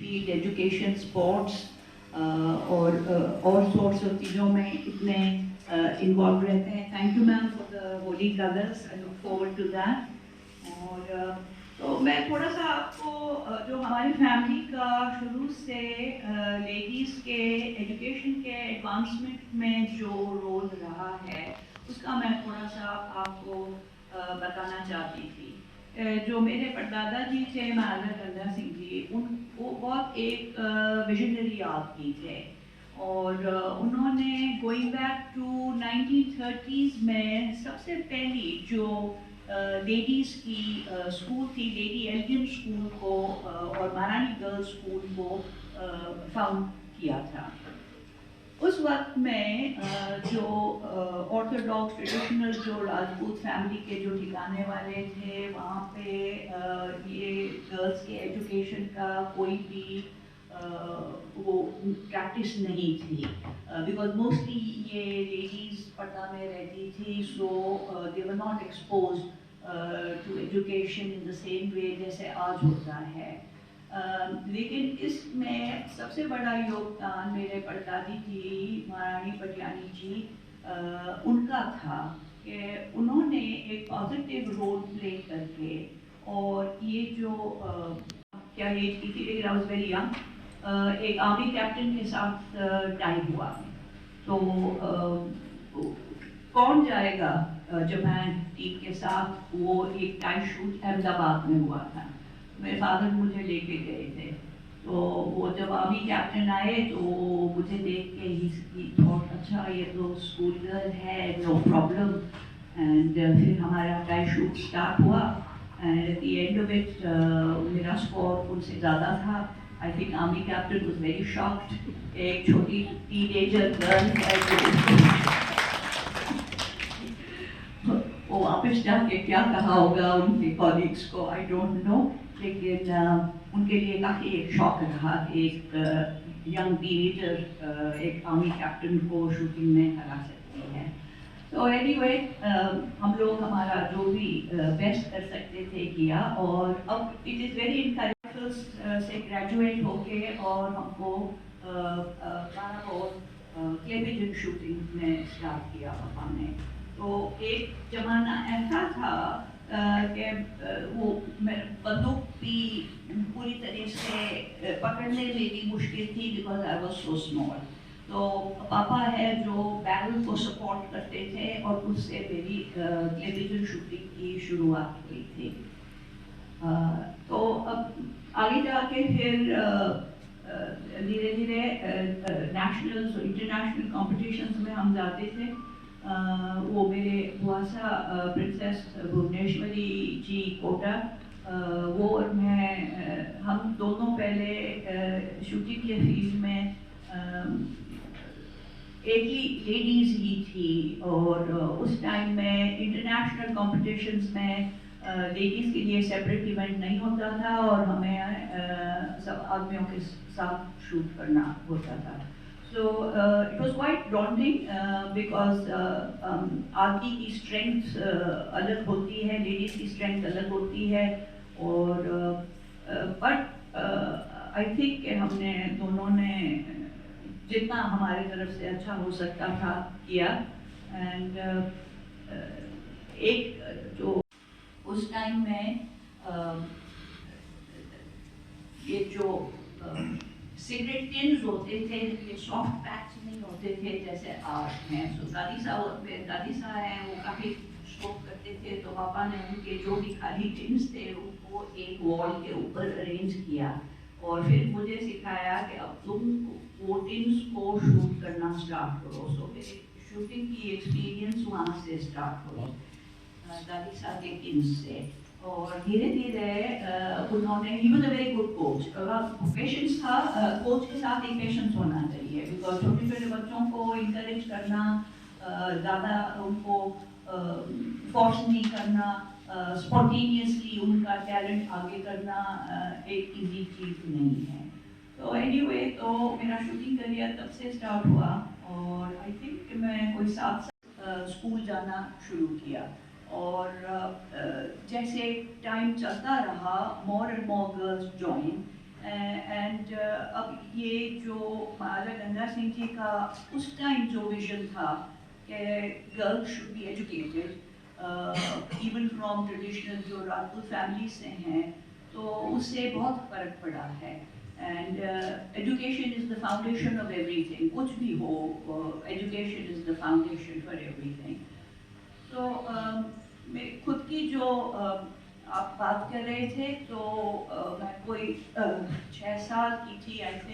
Field, education, sports और source of चीज़ों में इतने इन्वॉल्व रहते हैं. Thank you ma'am for the Holi colours. I look forward to that. और तो मैं थोड़ा सा आपको जो हमारी फैमिली का शुरू से लेडीज़ के एजुकेशन के एडवांसमेंट में जो रोल रहा है उसका मैं थोड़ा सा आपको बताना चाहती थी. जो मेरे परदादा जी थे महाराजा गंगा सिंह जी, वो बहुत एक विजनरी आदमी थे. और उन्होंने गोइंग बैक टू 1930s में सबसे पहली जो लेडीज़ की स्कूल थी, लेडी एल्गिन स्कूल को और महारानी गर्ल्स स्कूल को फाउंड किया था. उस वक्त में जो ऑर्थोडॉक्स ट्रेडिशनल जो राजपूत फैमिली के जो ठिकाने वाले थे वहाँ पे ये गर्ल्स के एजुकेशन का कोई भी वो प्रैक्टिस नहीं थी, बिकॉज मोस्टली ये लेडीज़ पर्दा में रहती थी. So they were not expose to education in the same way जैसे आज होता है. लेकिन इसमें सबसे बड़ा योगदान मेरे परदादी जी महारानी पटियानी जी उनका था कि उन्होंने एक पॉजिटिव रोल प्ले करके और ये जो क्या ये की थी, लेकिन आई वाज वेरी यंग, एक आर्मी कैप्टन के साथ टाई हुआ. तो कौन जाएगा जापान टीम के साथ. वो एक टाई शूट अहमदाबाद में हुआ था. मेरे फादर मुझे लेके गए थे. तो वो जब आर्मी कैप्टन आए तो मुझे देख के ही थॉट अच्छा ये तो स्कूल गर्ल है, नो प्रॉब्लम. एंड फिर हमारा टाई शूट स्टार्ट हुआ. And at the end of it मेरा स्कोर उनसे ज़्यादा था. I think army captain was very shocked. एक छोटी टीनेजर गर्ल है वो वापस जाके क्या कहा होगा उनके कॉलीग्स को, आई डोंट नो. लेकिन उनके लिए काफ़ी एक शौक रहा एक यंग टीनेजर एक आर्मी कैप्टन को शूटिंग में हरा सकती है. तो एनीवे हम लोग हमारा जो भी बेस्ट कर सकते थे किया. और अब इट इज़ वेरी इनकरेबल से ग्रेजुएट होके और हमको 12 और टेलीविजन शूटिंग में स्टार्ट किया पापा ने. तो एक ज़माना ऐसा था कि वो बंदूक भी पूरी तरह से पकड़ने में भी मुश्किल थी because I was so small. तो पापा है जो बैरल को सपोर्ट करते थे और उससे मेरी टेलीविजन शूटिंग की शुरुआत हुई थी. तो अब आगे जाके फिर धीरे धीरे नेशनल और इंटरनेशनल कॉम्पिटिशन्स में हम जाते थे. वो मेरे बुआसा प्रिंसेस भुवनेश्वरी जी कोटा, वो और मैं हम दोनों पहले शूटिंग के फील्ड में एक ही लेडीज़ ही थी. और उस टाइम में इंटरनेशनल कॉम्पिटिशन्स में लेडीज़ के लिए सेपरेट इवेंट नहीं होता था और हमें सब आदमियों के साथ शूट करना होता था. So it was quite daunting because आदमी की स्ट्रेंथ अलग होती है, लेडीज की स्ट्रेंथ अलग होती है. और बट आई थिंक हमने दोनों ने जितना हमारे तरफ से अच्छा हो सकता था किया. एंड एक जो उस टाइम में ये जो सिगरेट टिन्स होते थे, ये सॉफ्ट पैक्स नहीं होते थे जैसे आज हैं. सो दादी साहब हैं वो काफ़ी स्मोक करते थे. तो पापा ने उनके जो भी खाली टिन्स थे उनको एक वॉल के ऊपर अरेंज किया और फिर मुझे सिखाया कि अब तुम वो टिन्स को शूट करना स्टार्ट करो. सो मेरी शूटिंग की एक्सपीरियंस वहाँ से स्टार्ट हुई दादी साहब के टिन्स से. और धीरे धीरे उन्होंने he was a very good coach. Patience था, कोच के साथ एक पेशेंस होना चाहिए बिकॉज छोटे छोटे बच्चों को इंकरेज करना, ज़्यादा उनको फोर्स नहीं करना, स्पॉन्टेनियसली उनका टैलेंट आगे करना एक इजी चीज़ नहीं है. तो एनीवे तो मेरा शूटिंग करियर तब से स्टार्ट हुआ और आई थिंक मैं कोई 7 साल स्कूल जाना शुरू किया. और जैसे टाइम चलता रहा more and more girls join. And अब ये जो महाराजा गंगा सिंह जी का उस टाइम जो विजन था कि girls should be educated even from traditional जो राजपूत फैमिली से हैं, तो उससे बहुत फर्क पड़ा है। And education is the foundation of everything, कुछ भी हो education is the foundation for everything. तो मैं खुद की जो आप बात कर रहे थे, तो मैं कोई 6 साल की थी ऐसे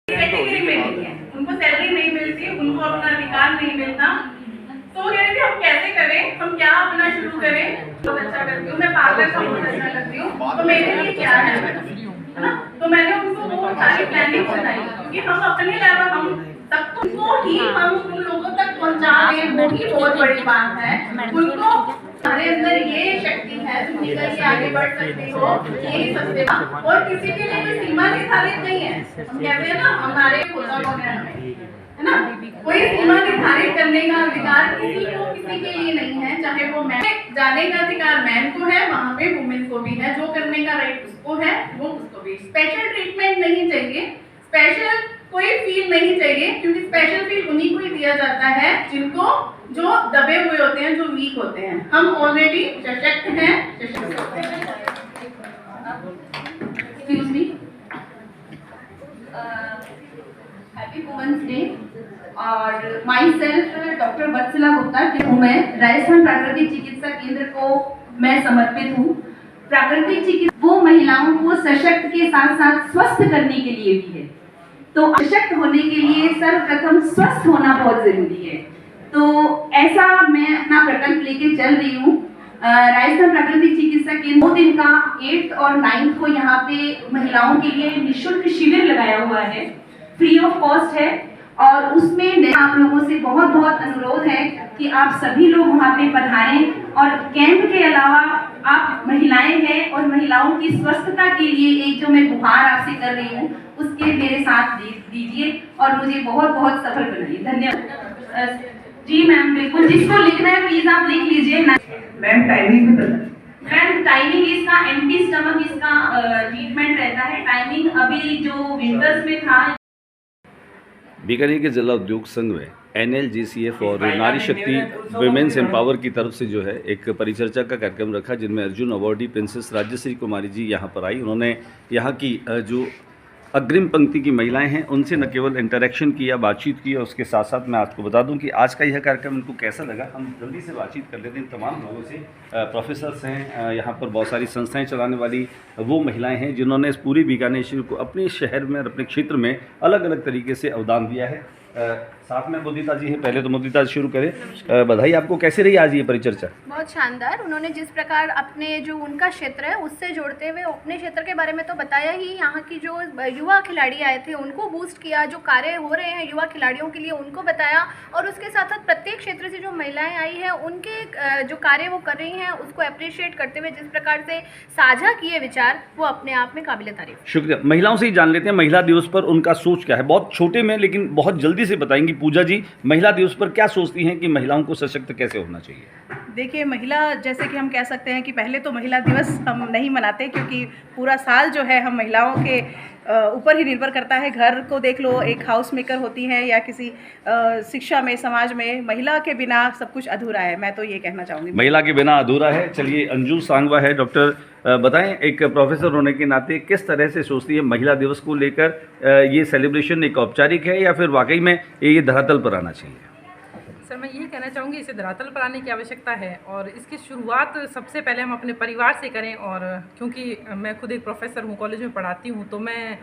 कैटेगरी में नहीं है, उनको सैलरी नहीं मिलती, उनको अपना अधिकार नहीं मिलता। तो कह रहे थे हम कैसे करें, हम क्या अपना शुरू करें। बहुत अच्छा करती हूँ मैं, पार्लर का बहुत अच्छा करती हूँ, तो मेरे लिए क्या है ना। तो मैंने उनको वो सारी प्लानिंग बनाई, क्योंकि हम अपने लेवल हम सबको ही हम उन लोगों तक पहुँचा दें, वो ही बहुत बड़ी बात है। उनको हमारे अंदर ये शक्ति है, तुम निकल के आगे बढ़ सकते हो, यही सबसे। और किसी के लिए कोई सीमा निर्धारित नहीं है। हम कहते हैं ना हमारे होता कौन है ना, कोई सीमा निर्धारित करने का अधिकार किसी को किसी के लिए नहीं है। चाहे वो मैन जाने का अधिकार मैन को है, वहाँ पे वुमेन को भी है, जो करने का राइट उसको है, वो उसको भी। स्पेशल ट्रीटमेंट नहीं चाहिए, स्पेशल कोई फील नहीं चाहिए, क्योंकि स्पेशल फील उन्हीं को ही दिया जाता है जिनको जो दबे हुए होते हैं, जो वीक होते हैं। हम ऑलरेडी सशक्त हैं, excuse me, happy women's day. और myself doctor Vatsala Gupta के हूँ मैं, राजस्थान प्राकृतिक चिकित्सा केंद्र को मैं समर्पित हूँ। प्राकृतिक चिकित्सा वो महिलाओं को सशक्त के साथ साथ स्वस्थ करने के लिए भी है। तो सशक्त होने के लिए सर्वप्रथम स्वस्थ होना बहुत जरूरी है। तो ऐसा मैं अपना प्रकल्प लेके चल रही हूँ। राजस्थान प्राकृतिक चिकित्सा केंद्र 2 दिन का 8th और 9th को यहाँ पे महिलाओं के लिए निःशुल्क शिविर लगाया हुआ है, फ्री ऑफ कॉस्ट है। और उसमें आप लोगों से बहुत बहुत अनुरोध है कि आप सभी लोग वहाँ पे पधारें। और कैंप के अलावा आप महिलाएं हैं और महिलाओं की स्वस्थता के लिए एक जो मैं गुहार आपसे कर रही हूँ, उसके मेरे साथ दीजिए और मुझे बहुत बहुत सफल बनाइए। धन्यवाद। जी मैम, बिल्कुल, जिसको लिखना है प्लीज आप लिख लीजिए। मैम टाइमिंग भी मैम टाइमिंग इसका एम्प्टी स्टमक इसका ट्रीटमेंट रहता है। टाइमिंग अभी जो विंटर्स में था। बीकानेर के जिला उद्योग संघ में NLGCF और नारी शक्ति वुमेन्स एम्पावर की तरफ से जो है एक परिचर्चा का कार्यक्रम रखा, जिनमें अर्जुन अवार्डी प्रिंसेस राजश्री कुमारी जी यहाँ पर आई। उन्होंने यहाँ की जो अग्रिम पंक्ति की महिलाएं हैं उनसे न केवल इंटरेक्शन किया, बातचीत की, और उसके साथ साथ मैं आपको बता दूं कि आज का यह कार्यक्रम उनको कैसा लगा। हम जल्दी से बातचीत कर लेते हैं तमाम लोगों से। प्रोफेसर्स हैं, यहाँ पर बहुत सारी संस्थाएं चलाने वाली वो महिलाएं हैं जिन्होंने इस पूरी बीकानेर शहर को अपने शहर में और अपने क्षेत्र में अलग अलग तरीके से अवदान दिया है। साथ में मुदिता जी हैं। पहले तो मुदिता जी शुरू करें। बधाई आपको, कैसे रही आज ये परिचर्चा? बहुत शानदार। उन्होंने जिस प्रकार अपने जो उनका क्षेत्र है उससे जोड़ते हुए अपने क्षेत्र के बारे में तो बताया ही, यहाँ की जो युवा खिलाड़ी आए थे उनको बूस्ट किया, जो कार्य हो रहे हैं युवा खिलाड़ियों के लिए उनको बताया, और उसके साथ साथ प्रत्येक क्षेत्र से जो महिलाएं आई हैं उनके जो कार्य वो कर रही हैं उसको अप्रिशिएट करते हुए जिस प्रकार से साझा किए विचार, वो अपने आप में काबिल तारीफ। शुक्रिया। महिलाओं से ही जान लेते हैं महिला दिवस पर उनका सोच क्या है। बहुत छोटे में लेकिन बहुत जल्दी से बताएंगी। पूजा जी, महिला दिवस पर क्या सोचती हैं कि महिलाओं को सशक्त कैसे होना चाहिए? देखिए, महिला जैसे कि हम कह सकते हैं कि पहले तो महिला दिवस हम नहीं मनाते, क्योंकि पूरा साल जो है हम महिलाओं के ऊपर ही निर्भर करता है। घर को देख लो, एक हाउस मेकर होती हैं या किसी शिक्षा में, समाज में महिला के बिना सब कुछ अधूरा है। मैं तो ये कहना चाहूँगी, महिला के बिना अधूरा है। चलिए, अंजू सांगवा है डॉक्टर, बताएं एक प्रोफेसर होने के नाते किस तरह से सोचती है महिला दिवस को लेकर? ये सेलिब्रेशन एक औपचारिक है या फिर वाकई में ये धरातल पर आना चाहिए? सर, मैं यही कहना चाहूँगी, इसे धरातल पर आने की आवश्यकता है और इसकी शुरुआत सबसे पहले हम अपने परिवार से करें। और क्योंकि मैं खुद एक प्रोफेसर हूँ, कॉलेज में पढ़ाती हूँ, तो मैं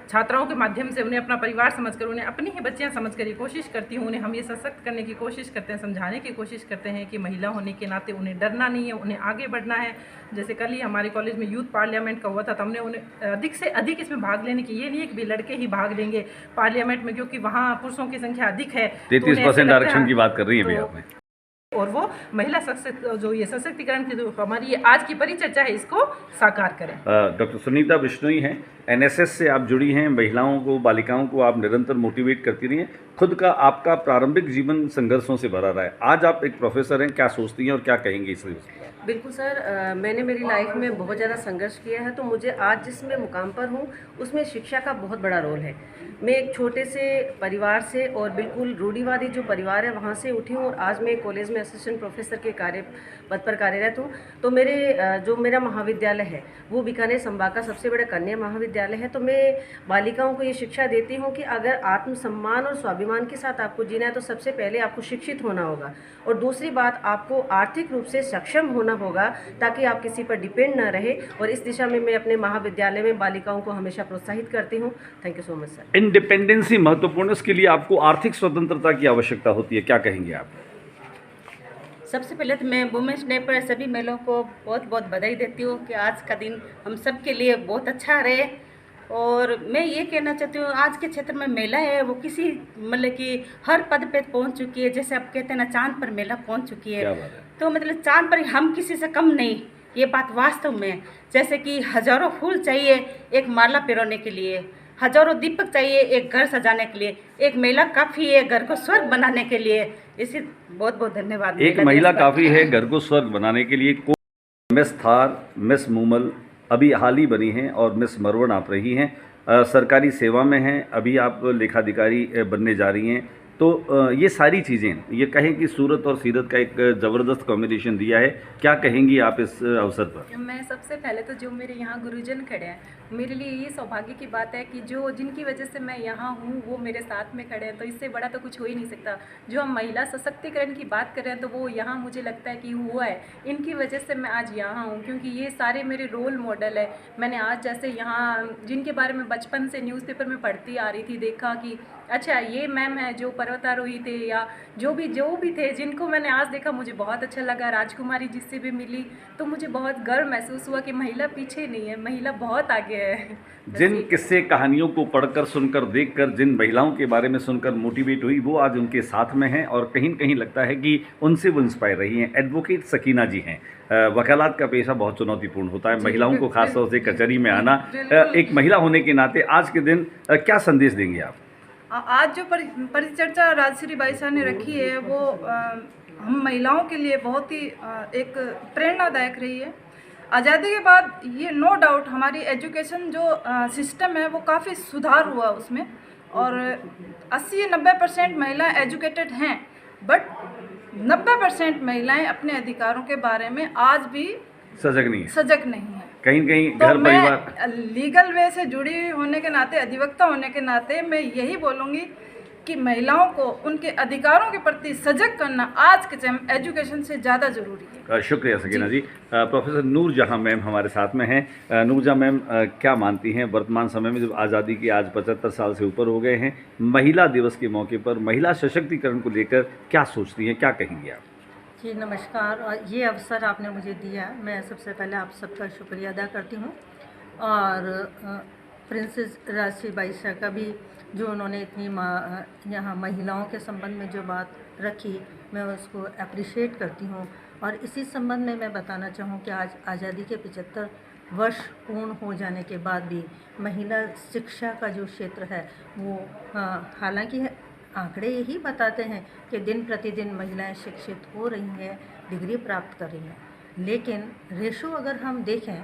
छात्राओं के माध्यम से उन्हें अपना परिवार समझकर, उन्हें अपनी ही बच्चियां समझकर ये कोशिश करती हूँ। उन्हें हम ये सशक्त करने की कोशिश करते हैं, समझाने की कोशिश करते हैं कि महिला होने के नाते उन्हें डरना नहीं है, उन्हें आगे बढ़ना है। जैसे कल ही हमारे कॉलेज में यूथ पार्लियामेंट का हुआ था, तो हमने उन्हें अधिक से अधिक इसमें भाग लेने की, ये नहीं है कि लड़के ही भाग लेंगे पार्लियामेंट में, क्योंकि वहाँ पुरुषों की संख्या अधिक है। 33% आरक्षण की बात कर रही है भैया आपने, और वो महिला जो ये सशक्तिकरण की जो हमारी ये आज की परिचर्चा है, इसको साकार करें। डॉक्टर सुनीता बिश्नोई हैं, NSS से आप जुड़ी हैं। महिलाओं को, बालिकाओं को आप निरंतर मोटिवेट करती रही हैं। खुद का आपका प्रारंभिक जीवन संघर्षों से भरा रहा है। आज आप एक प्रोफेसर हैं, क्या सोचती हैं और क्या कहेंगी इस? बिल्कुल सर, मैंने मेरी लाइफ में बहुत ज़्यादा संघर्ष किया है, तो मुझे आज जिस मैं मुकाम पर हूँ उसमें शिक्षा का बहुत बड़ा रोल है। मैं एक छोटे से परिवार से और बिल्कुल रूढ़िवादी जो परिवार है वहाँ से उठी हूँ और आज मैं कॉलेज में असिस्टेंट प्रोफेसर के पद पर कार्यरत हूँ। तो जो मेरा महाविद्यालय है वो बीकानेर संभाग का सबसे बड़ा कन्या महाविद्यालय है। तो मैं बालिकाओं को ये शिक्षा देती हूँ कि अगर आत्मसम्मान और स्वाभिमान के साथ आपको जीना है तो सबसे पहले आपको शिक्षित होना होगा, और दूसरी बात आपको आर्थिक रूप से सक्षम होना होगा ताकि आप किसी पर डिपेंड ना रहे। और इस दिशा में मैं अपने महाविद्यालय में बालिकाओं को हमेशा प्रोत्साहित करती हूँ। Thank you so much sir. Independency महत्वपूर्ण है, इसके लिए आपको आर्थिक स्वतंत्रता की आवश्यकता होती है, क्या कहेंगे आप? सबसे पहले तो मैं वुमेंस डे पर सभी महिलाओं को बहुत बहुत बधाई देती हूँ कि आज का दिन हम सब के लिए बहुत अच्छा रहे। और मैं ये कहना चाहती हूँ आज के क्षेत्र में महिला है वो किसी मतलब कि हर पद पे पहुँच चुकी है। जैसे आप कहते हैं ना, चांद पर महिला पहुँच चुकी है, तो मतलब चांद पर हम किसी से कम नहीं, ये बात वास्तव में। जैसे कि हजारों फूल चाहिए एक माला पिरोने के लिए, हजारों दीपक चाहिए एक घर सजाने के लिए, एक महिला काफ़ी है घर को स्वर्ग बनाने के लिए। इसी बहुत बहुत धन्यवाद। एक महिला काफ़ी है घर को स्वर्ग बनाने के लिए। मिस थार, मिस मूमल अभी हाल ही बनी हैं और मिस मरवन आप रही हैं, सरकारी सेवा में हैं, अभी आप लेखाधिकारी बनने जा रही हैं। तो ये सारी चीज़ें, ये कहें कि सूरत और सीरत का एक ज़बरदस्त कॉम्बिनेशन दिया है, क्या कहेंगी आप इस अवसर पर? मैं सबसे पहले तो जो मेरे यहाँ गुरुजन खड़े हैं, मेरे लिए ये सौभाग्य की बात है कि जो जिनकी वजह से मैं यहाँ हूँ वो मेरे साथ में खड़े हैं, तो इससे बड़ा तो कुछ हो ही नहीं सकता। जो हम महिला सशक्तिकरण की बात कर रहे हैं तो वो यहाँ मुझे लगता है कि हुआ है, इनकी वजह से मैं आज यहाँ हूँ, क्योंकि ये सारे मेरे रोल मॉडल है। मैंने आज जैसे यहाँ जिनके बारे में बचपन से न्यूज़पेपर में पढ़ती आ रही थी, देखा कि अच्छा ये मैम है जो पर्वतारोही थे या जो भी थे, जिनको मैंने आज देखा मुझे बहुत अच्छा लगा। राजकुमारी जिससे भी मिली तो मुझे बहुत गर्व महसूस हुआ कि महिला पीछे नहीं है, महिला बहुत आगे है। जिन किस्से कहानियों को पढ़कर, सुनकर, देखकर, जिन महिलाओं के बारे में सुनकर मोटिवेट हुई वो आज उनके साथ में हैं और कहीं न कहीं लगता है कि उनसे वो इंस्पायर रही हैं। एडवोकेट सकीना जी हैं। वकालत का पेशा बहुत चुनौतीपूर्ण होता है, महिलाओं को खासतौर से कचहरी में आना। एक महिला होने के नाते आज के दिन क्या संदेश देंगे आप? आज जो परिचर्चा राजश्री बाई साहब ने रखी है वो हम महिलाओं के लिए बहुत ही एक प्रेरणादायक रही है। आज़ादी के बाद ये नो डाउट हमारी एजुकेशन जो सिस्टम है वो काफ़ी सुधार हुआ उसमें, और 80-90% महिलाएं एजुकेटेड हैं, बट 90% महिलाएं अपने अधिकारों के बारे में आज भी सजग नहीं है। कहीं तो घर मैं परिवार लीगल वे से जुड़ी होने के नाते, अधिवक्ता होने के नाते मैं यही बोलूँगी कि महिलाओं को उनके अधिकारों के प्रति सजग करना आज के टाइम एजुकेशन से ज़्यादा ज़रूरी है। शुक्रिया सकीना जी। प्रोफेसर नूरजहां मैम हमारे साथ में हैं। नूरजहां मैम, क्या मानती हैं वर्तमान समय में जब आज़ादी के आज 75 साल से ऊपर हो गए हैं, महिला दिवस के मौके पर महिला सशक्तिकरण को लेकर क्या सोचती हैं, क्या कहेंगी आप? जी नमस्कार, और ये अवसर आपने मुझे दिया, मैं सबसे पहले आप सबका शुक्रिया अदा करती हूँ। और प्रिंसेस राजश्री बाई शाह का भी जो उन्होंने इतनी यहाँ महिलाओं के संबंध में जो बात रखी, मैं उसको अप्रिशिएट करती हूँ। और इसी संबंध में मैं बताना चाहूँ कि आज आज़ादी के 75 वर्ष पूर्ण हो जाने के बाद भी महिला शिक्षा का जो क्षेत्र है वो हालांकि आंकड़े यही बताते हैं कि दिन प्रतिदिन महिलाएं शिक्षित हो रही हैं, डिग्री प्राप्त कर रही हैं, लेकिन रेशो अगर हम देखें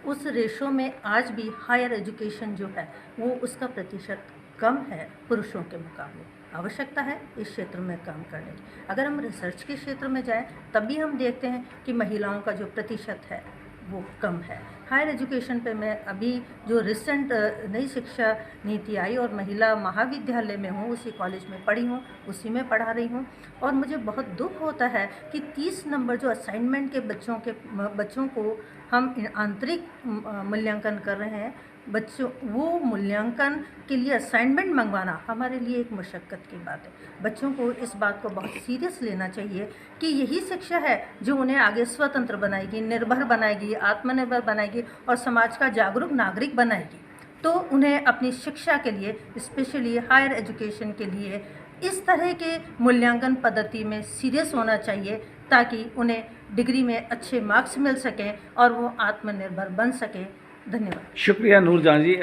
उस रेशो में आज भी हायर एजुकेशन जो है वो उसका प्रतिशत कम है पुरुषों के मुकाबले। आवश्यकता है इस क्षेत्र में काम करने की। अगर हम रिसर्च के क्षेत्र में जाएं तभी हम देखते हैं कि महिलाओं का जो प्रतिशत है वो कम है। हायर एजुकेशन पे मैं अभी जो रिसेंट नई शिक्षा नीति आई और महिला महाविद्यालय में हूँ, उसी कॉलेज में पढ़ी हूँ, उसी में पढ़ा रही हूँ, और मुझे बहुत दुख होता है कि 30 नंबर जो असाइनमेंट के बच्चों को हम आंतरिक मूल्यांकन कर रहे हैं, बच्चों वो मूल्यांकन के लिए असाइनमेंट मंगवाना हमारे लिए एक मशक्क़त की बात है। बच्चों को इस बात को बहुत सीरियस लेना चाहिए कि यही शिक्षा है जो उन्हें आगे स्वतंत्र बनाएगी, निर्भर बनाएगी, आत्मनिर्भर बनाएगी और समाज का जागरूक नागरिक बनाएगी। तो उन्हें अपनी शिक्षा के लिए, स्पेशली हायर एजुकेशन के लिए, इस तरह के मूल्यांकन पद्धति में सीरियस होना चाहिए ताकि उन्हें डिग्री में अच्छे मार्क्स मिल सकें और वो आत्मनिर्भर बन सकें। धन्यवाद। शुक्रिया नूरजहां जी।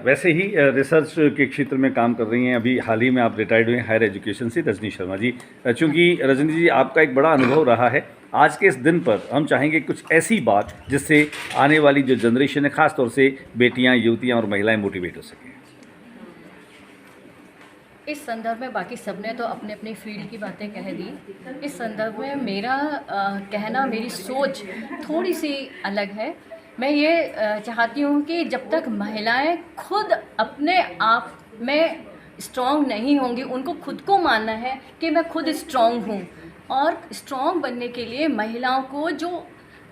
वैसे ही रिसर्च के क्षेत्र में काम कर रही हैं, अभी हाल ही में आप रिटायर्ड हुए हायर एजुकेशन से, रजनी शर्मा जी। चूँकि रजनी जी आपका एक बड़ा अनुभव रहा है, आज के इस दिन पर हम चाहेंगे कुछ ऐसी बात जिससे आने वाली जो जनरेशन है, ख़ास तौर से बेटियां, युवतियां और महिलाएं मोटिवेट हो सकें। इस संदर्भ में बाकी सबने तो अपने अपनी फील्ड की बातें कह दी। इस संदर्भ में मेरा कहना, मेरी सोच थोड़ी सी अलग है। मैं ये चाहती हूँ कि जब तक महिलाएं खुद अपने आप में स्ट्रॉन्ग नहीं होंगी, उनको खुद को मानना है कि मैं खुद स्ट्रॉन्ग हूँ, और स्ट्रॉन्ग बनने के लिए महिलाओं को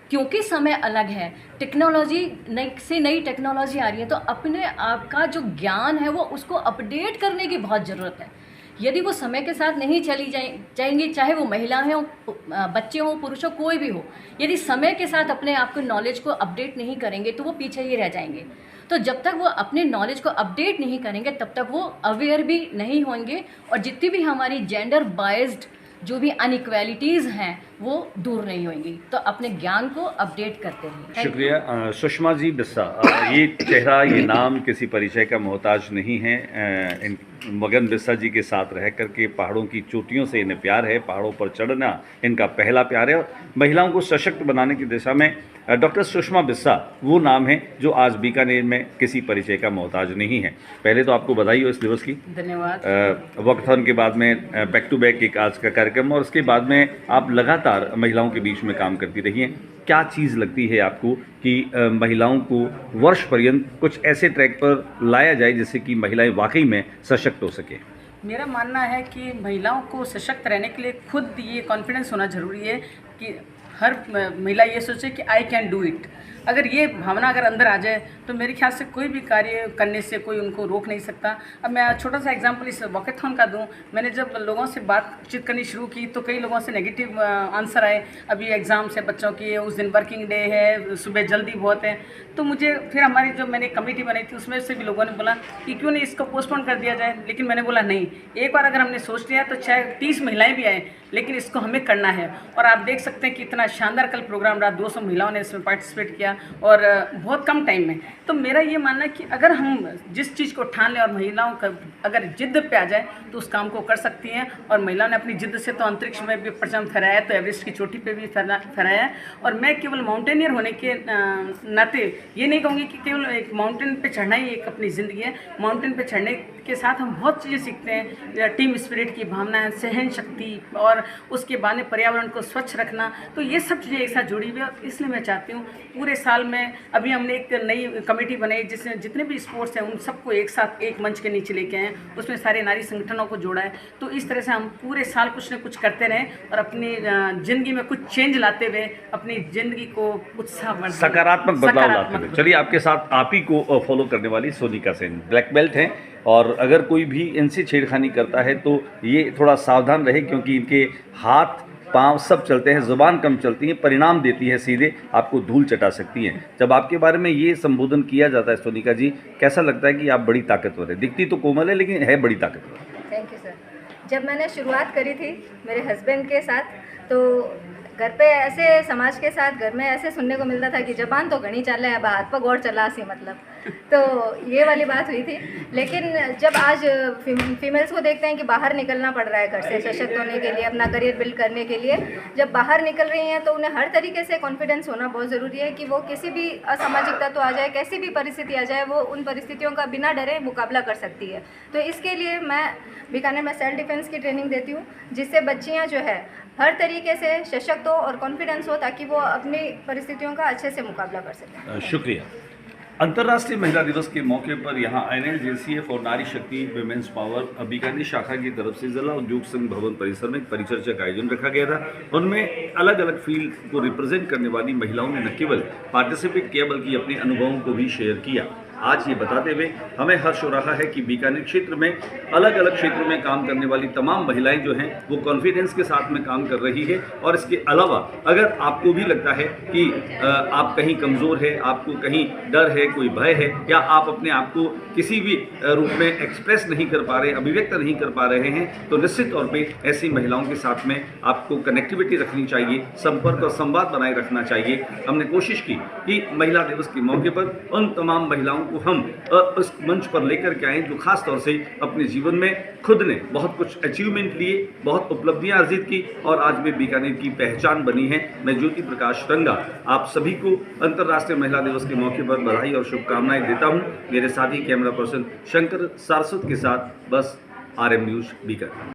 क्योंकि समय अलग है, टेक्नोलॉजी नई टेक्नोलॉजी आ रही है, तो अपने आप का जो ज्ञान है वो उसको अपडेट करने की बहुत ज़रूरत है। यदि वो समय के साथ नहीं चली जाएंगी, चाहे वो महिलाएं हों, बच्चे हों, पुरुष हो, कोई भी हो, यदि समय के साथ अपने आप को नॉलेज को अपडेट नहीं करेंगे तो वो पीछे ही रह जाएंगे। तो जब तक वो अपने नॉलेज को अपडेट नहीं करेंगे तब तक वो अवेयर भी नहीं होंगे, और जितनी भी हमारी जेंडर बाइज्ड जो भी अनइक्वालिटीज़ हैं वो दूर नहीं होंगी। तो अपने ज्ञान को अपडेट करते रहिए। शुक्रिया। सुषमा जी बिस्सा, ये चेहरा, ये नाम किसी परिचय का मोहताज नहीं है। मगन बिस्सा जी के साथ रह करके पहाड़ों की चोटियों से इन्हें प्यार है, पहाड़ों पर चढ़ना इनका पहला प्यार है, और महिलाओं को सशक्त बनाने की दिशा में डॉक्टर सुषमा बिस्सा वो नाम है जो आज बीकानेर में किसी परिचय का मोहताज नहीं है। पहले तो आपको बधाई हो इस दिवस की। धन्यवाद। वॉकथॉन के बाद में बैक टू बैक एक आज का कार्यक्रम, और उसके बाद में आप लगातार महिलाओं के बीच में काम करती रही हैं। क्या चीज़ लगती है आपको कि महिलाओं को वर्ष पर्यंत कुछ ऐसे ट्रैक पर लाया जाए जिससे कि महिलाएं वाकई में सशक्त हो सके? मेरा मानना है कि महिलाओं को सशक्त रहने के लिए खुद ये कॉन्फिडेंस होना ज़रूरी है कि हर महिला ये सोचे कि आई कैन डू इट। अगर ये भावना अगर अंदर आ जाए तो मेरे ख्याल से कोई भी कार्य करने से कोई उनको रोक नहीं सकता। अब मैं छोटा सा एग्जांपल इस वॉकेथॉन का दूं। मैंने जब लोगों से बातचीत करनी शुरू की तो कई लोगों से नेगेटिव आंसर आए, अभी एग्ज़ाम्स है बच्चों की, उस दिन वर्किंग डे है, सुबह जल्दी बहुत है। तो मुझे फिर हमारी जो मैंने कमेटी बनाई थी उसमें से भी लोगों ने बोला कि क्यों नहीं इसको पोस्टपोन कर दिया जाए, लेकिन मैंने बोला नहीं, एक बार अगर हमने सोच लिया तो चाहे 30 महिलाएँ भी आए लेकिन इसको हमें करना है। और आप देख सकते हैं कि इतना शानदार कल प्रोग्राम रहा, 200 महिलाओं ने इसमें पार्टिसिपेट किया और बहुत कम टाइम में। तो मेरा ये मानना है कि अगर हम जिस चीज़ को ठान लें और महिलाओं का अगर जिद्द पे आ जाए तो उस काम को कर सकती हैं। और महिलाओं ने अपनी जिद्द से तो अंतरिक्ष में भी परचम फहराया, तो एवरेस्ट की चोटी पे भी फहराया। और मैं केवल माउंटेनियर होने के नाते ये नहीं कहूँगी कि केवल एक माउंटेन पे चढ़ना ही एक अपनी ज़िंदगी है। माउंटेन पे चढ़ने के साथ हम बहुत चीज़ें सीखते हैं, टीम स्पिरिट की भावना है, सहन शक्ति, और उसके बाद में पर्यावरण को स्वच्छ रखना। तो ये सब चीज़ें एक साथ जुड़ी हुई है। इसलिए मैं चाहती हूँ पूरे साल में अभी हमने एक नई कमेटी बनाई जिसमें जितने भी स्पोर्ट्स हैं उन सबको एक साथ एक मंच के नीचे लेके आए, उसमें सारे नारी संगठनों को जोड़ा है। तो इस तरह से हम पूरे साल कुछ न कुछ करते रहें और अपनी ज़िंदगी में कुछ चेंज लाते हुए अपनी ज़िंदगी को उत्साह, सकारात्मक बदलाव लाते हुए। चलिए, आपके साथ आप ही को फॉलो करने वाली सोनिका सेन ब्लैक बेल्ट हैं, और अगर कोई भी इनसे छेड़खानी करता है तो ये थोड़ा सावधान रहे, क्योंकि इनके हाथ पाँव सब चलते हैं, ज़ुबान कम चलती है, परिणाम देती है, सीधे आपको धूल चटा सकती हैं। जब आपके बारे में ये संबोधन किया जाता है सोनिका जी, कैसा लगता है कि आप बड़ी ताकतवर है? दिखती तो कोमल है लेकिन है बड़ी ताकतवर। Thank you sir. जब मैंने शुरुआत करी थी मेरे हस्बैंड के साथ, तो घर पे ऐसे समाज के साथ घर में ऐसे सुनने को मिलता था कि जबान तो घनी चल है, अब हाथ पर गौर चला सी, मतलब तो ये वाली बात हुई थी। लेकिन जब आज फीमेल्स को देखते हैं कि बाहर निकलना पड़ रहा है घर से सशक्त होने के लिए, अपना करियर बिल्ड करने के लिए, जब बाहर निकल रही हैं तो उन्हें हर तरीके से कॉन्फिडेंस होना बहुत ज़रूरी है कि वो किसी भी असामाजिक तत्व आ जाए, कैसी भी परिस्थिति आ जाए, वो उन परिस्थितियों का बिना डरे मुकाबला कर सकती है। तो इसके लिए मैं बीकानेर में सेल्फ डिफेंस की ट्रेनिंग देती हूँ, जिससे बच्चियाँ जो है हर तरीके से सशक्त हो और कॉन्फिडेंस हो, ताकि वो अपनी परिस्थितियों का अच्छे से मुकाबला कर सकें। शुक्रिया। अंतर्राष्ट्रीय महिला दिवस के मौके पर यहाँ NLJCF और नारी शक्ति विमेंस पावर बीकानेर शाखा की तरफ से जिला उद्योग संघ भवन परिसर में एक परिचर्चा का आयोजन रखा गया था। उनमें अलग अलग फील्ड को रिप्रेजेंट करने वाली महिलाओं ने न केवल पार्टिसिपेट किया बल्कि अपने अनुभवों को भी शेयर किया। आज ये बताते हुए हमें हर्ष हो रहा है कि बीकानेर क्षेत्र में अलग अलग क्षेत्रों में काम करने वाली तमाम महिलाएं जो हैं वो कॉन्फिडेंस के साथ में काम कर रही है। और इसके अलावा अगर आपको भी लगता है कि आप कहीं कमज़ोर है, आपको कहीं डर है, कोई भय है, या आप अपने आप को किसी भी रूप में एक्सप्रेस नहीं कर पा रहे, अभिव्यक्त नहीं कर पा रहे हैं, तो निश्चित तौर पर ऐसी महिलाओं के साथ में आपको कनेक्टिविटी रखनी चाहिए, संपर्क और संवाद बनाए रखना चाहिए। हमने कोशिश की कि महिला दिवस के मौके पर उन तमाम महिलाओं को हम उस मंच पर लेकर के आए जो खास तौर से अपने जीवन में खुद ने बहुत कुछ अचीवमेंट लिए, बहुत उपलब्धियां अर्जित की और आज वे बीकानेर की पहचान बनी है। मैं ज्योति प्रकाश रंगा आप सभी को अंतर्राष्ट्रीय महिला दिवस के मौके पर बधाई और शुभकामनाएं देता हूं। मेरे साथी कैमरा पर्सन शंकर सारस्वत के साथ बस RM न्यूज बीकानेर।